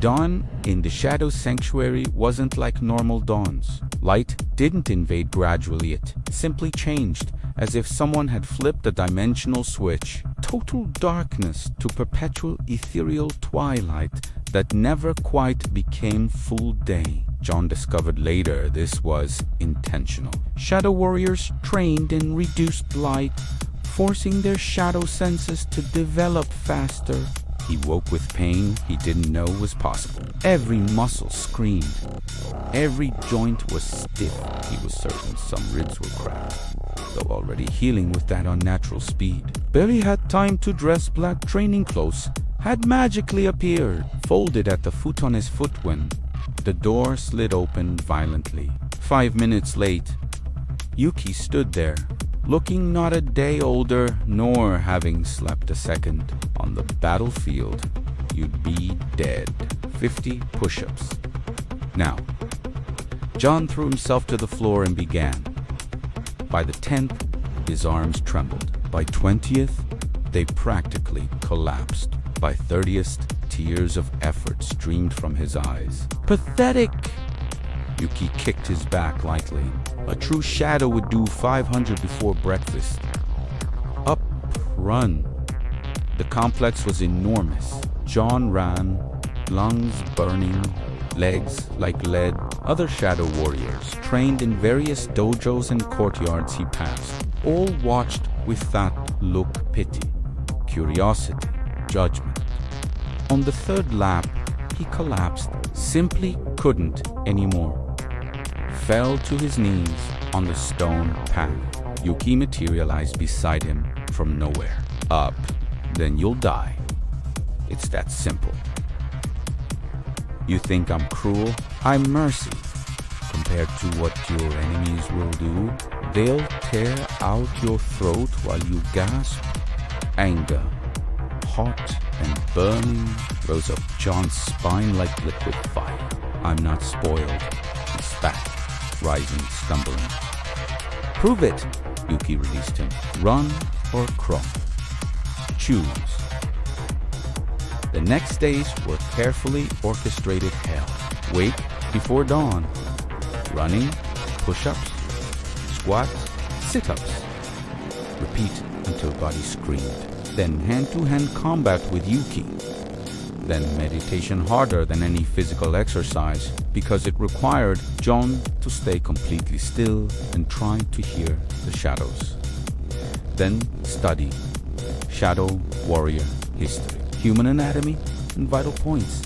Dawn in the Shadow Sanctuary wasn't like normal dawns. Light didn't invade gradually, it simply changed, as if someone had flipped a dimensional switch. Total darkness to perpetual ethereal twilight that never quite became full day. John discovered later this was intentional. Shadow warriors trained in reduced light, forcing their shadow senses to develop faster. He woke with pain he didn't know was possible. Every muscle screamed. Every joint was stiff. He was certain some ribs were cracked, though already healing with that unnatural speed. Barely had time to dress. Black training clothes had magically appeared, folded at the foot on his foot when the door slid open violently. 5 minutes late, Yuki stood there, looking not a day older nor having slept a second. On the battlefield, you'd be dead. 50 push-ups. Now, John threw himself to the floor and began. By the 10th, his arms trembled. By 20th, they practically collapsed. By 30th, tears of effort streamed from his eyes. Pathetic! Yuki kicked his back lightly. A true shadow would do 500 before breakfast. Up, run. The complex was enormous. John ran, lungs burning, legs like lead. Other shadow warriors, trained in various dojos and courtyards he passed, all watched with that look: pity, curiosity, judgment. On the 3rd lap, he collapsed, simply couldn't anymore. Fell to his knees on the stone path. Yuki materialized beside him from nowhere. Up, then you'll die. It's that simple. You think I'm cruel? I'm mercy. Compared to what your enemies will do, they'll tear out your throat while you gasp. Anger, hot and burning, rose up John's spine like liquid fire. I'm not spoiled. He spat, rising, stumbling. Prove it! Yuki released him. Run or crawl. Choose. The next days were carefully orchestrated hell. Wake before dawn. Running, push-ups, squats, sit-ups. Repeat until body screamed. Then hand-to-hand combat with Yuki. Then meditation harder than any physical exercise because it required John to stay completely still and try to hear the shadows. Then study shadow warrior history, human anatomy and vital points,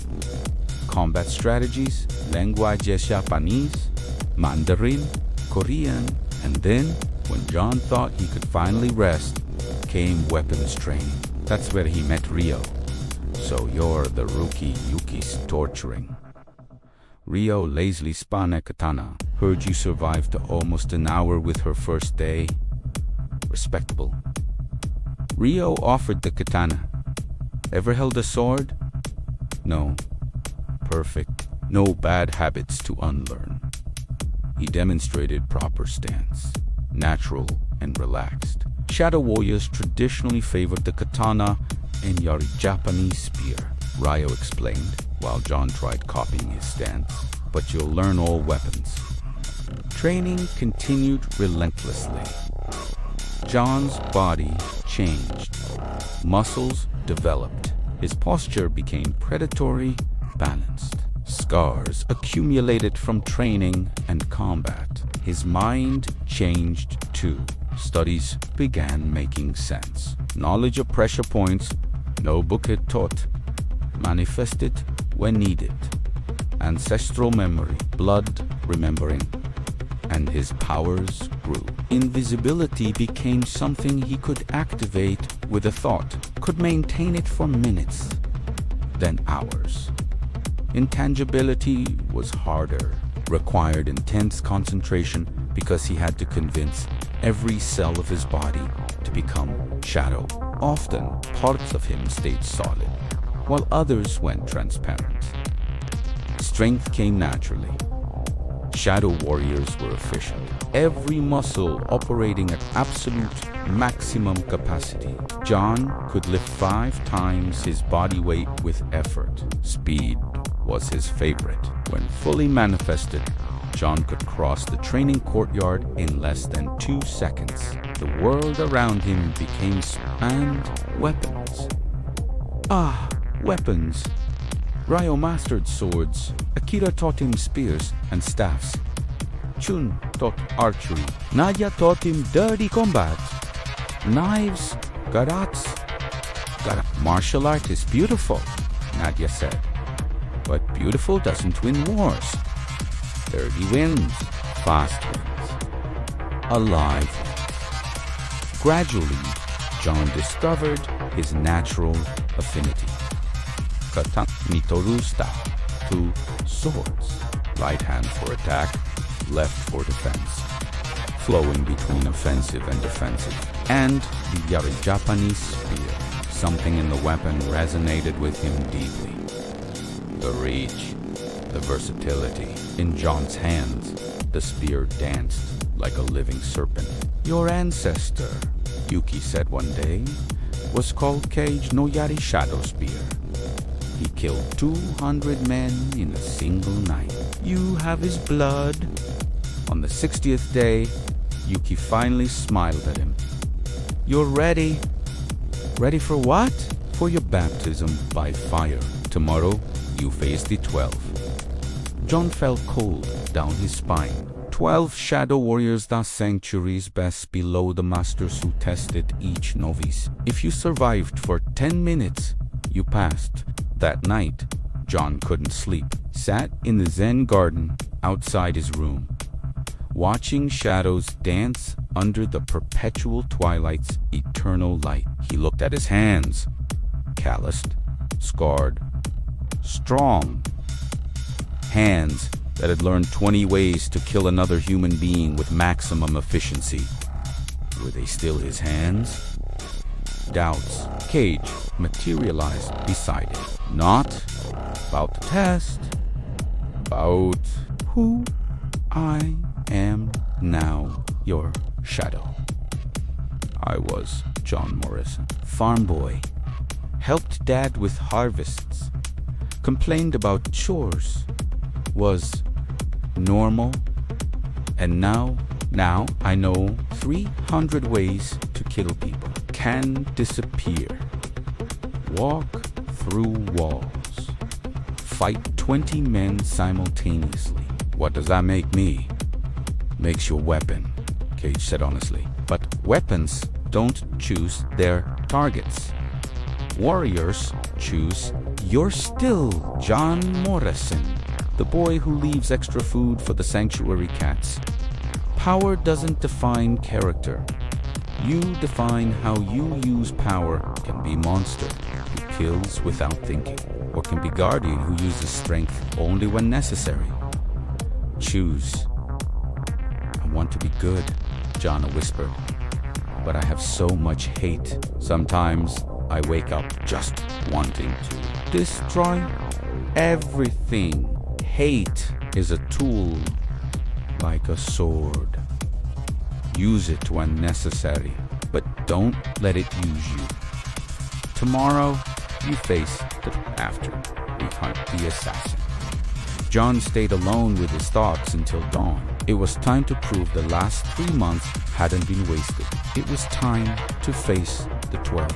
combat strategies, languages Japanese, Mandarin, Korean, and then, when John thought he could finally rest, came weapons training. That's where he met Ryo. So you're the rookie Yuki's torturing. Ryo lazily spun a katana. Heard you survived almost an hour with her first day. Respectable. Ryo offered the katana. Ever held a sword? No. Perfect. No bad habits to unlearn. He demonstrated proper stance, natural and relaxed. Shadow warriors traditionally favored the katana and Yari Japanese spear, Ryo explained, while John tried copying his stance. But you'll learn all weapons. Training continued relentlessly. John's body changed. Muscles developed. His posture became predatory, balanced. Scars accumulated from training and combat. His mind changed too. Studies began making sense. Knowledge of pressure points no book had taught. Manifested when needed. Ancestral memory, blood remembering. And his powers grew. Invisibility became something he could activate with a thought. Could maintain it for minutes, then hours. Intangibility was harder. Required intense concentration because he had to convince every cell of his body to become shadow. Often, parts of him stayed solid, while others went transparent. Strength came naturally. Shadow warriors were efficient. Every muscle operating at absolute maximum capacity. John could lift 5 times his body weight with effort. Speed was his favorite. When fully manifested, Jon could cross the training courtyard in less than 2 seconds. The world around him became and weapons. Weapons. Ryo mastered swords. Akira taught him spears and staffs. Chun taught archery. Nadia taught him dirty combat. Knives, garats. Martial art is beautiful, Nadia said. But beautiful doesn't win wars. Dirty wins, fast wins, alive wins. Gradually, Jon discovered his natural affinity. Kata Mitorusta, 2 swords. Right hand for attack, left for defense. Flowing between offensive and defensive. And the Yari Japanese spear. Something in the weapon resonated with him deeply. The reach, the versatility. In Jon's hands, the spear danced like a living serpent. Your ancestor, Yuki said one day, was called Kage no Yari Shadow Spear. He killed 200 men in a single night. You have his blood. On the 60th day, Yuki finally smiled at him. You're ready. Ready for what? For your baptism by fire. Tomorrow, you face the 12. Jon felt cold down his spine. 12 shadow warriors, the sanctuaries best below the masters who tested each novice. If you survived for 10 minutes, you passed. That night, Jon couldn't sleep. Sat in the Zen garden outside his room, watching shadows dance under the perpetual twilight's eternal light. He looked at his hands, calloused, scarred, strong. Hands that had learned 20 ways to kill another human being with maximum efficiency. Were they still his hands? Doubts, Kage, materialized beside him. Not about the test, about who I am now, your shadow. I was Jon Morrison, farm boy, helped dad with harvests, complained about chores, was normal, and now I know 300 ways to kill people. Can disappear, walk through walls, fight 20 men simultaneously. What does that make me? Makes you a weapon, Kage said honestly. But weapons don't choose their targets. Warriors choose. You're still Jon Morrison, the boy who leaves extra food for the sanctuary cats. Power doesn't define character. You define how you use power. Can be monster who kills without thinking, or can be guardian who uses strength only when necessary. Choose. I want to be good, Jon whispered, but I have so much hate. Sometimes I wake up just wanting to destroy everything. Hate is a tool, like a sword. Use it when necessary, but don't let it use you. Tomorrow, you face the after. We hunt the assassin. Jon stayed alone with his thoughts until dawn. It was time to prove the last 3 months hadn't been wasted. It was time to face the 12.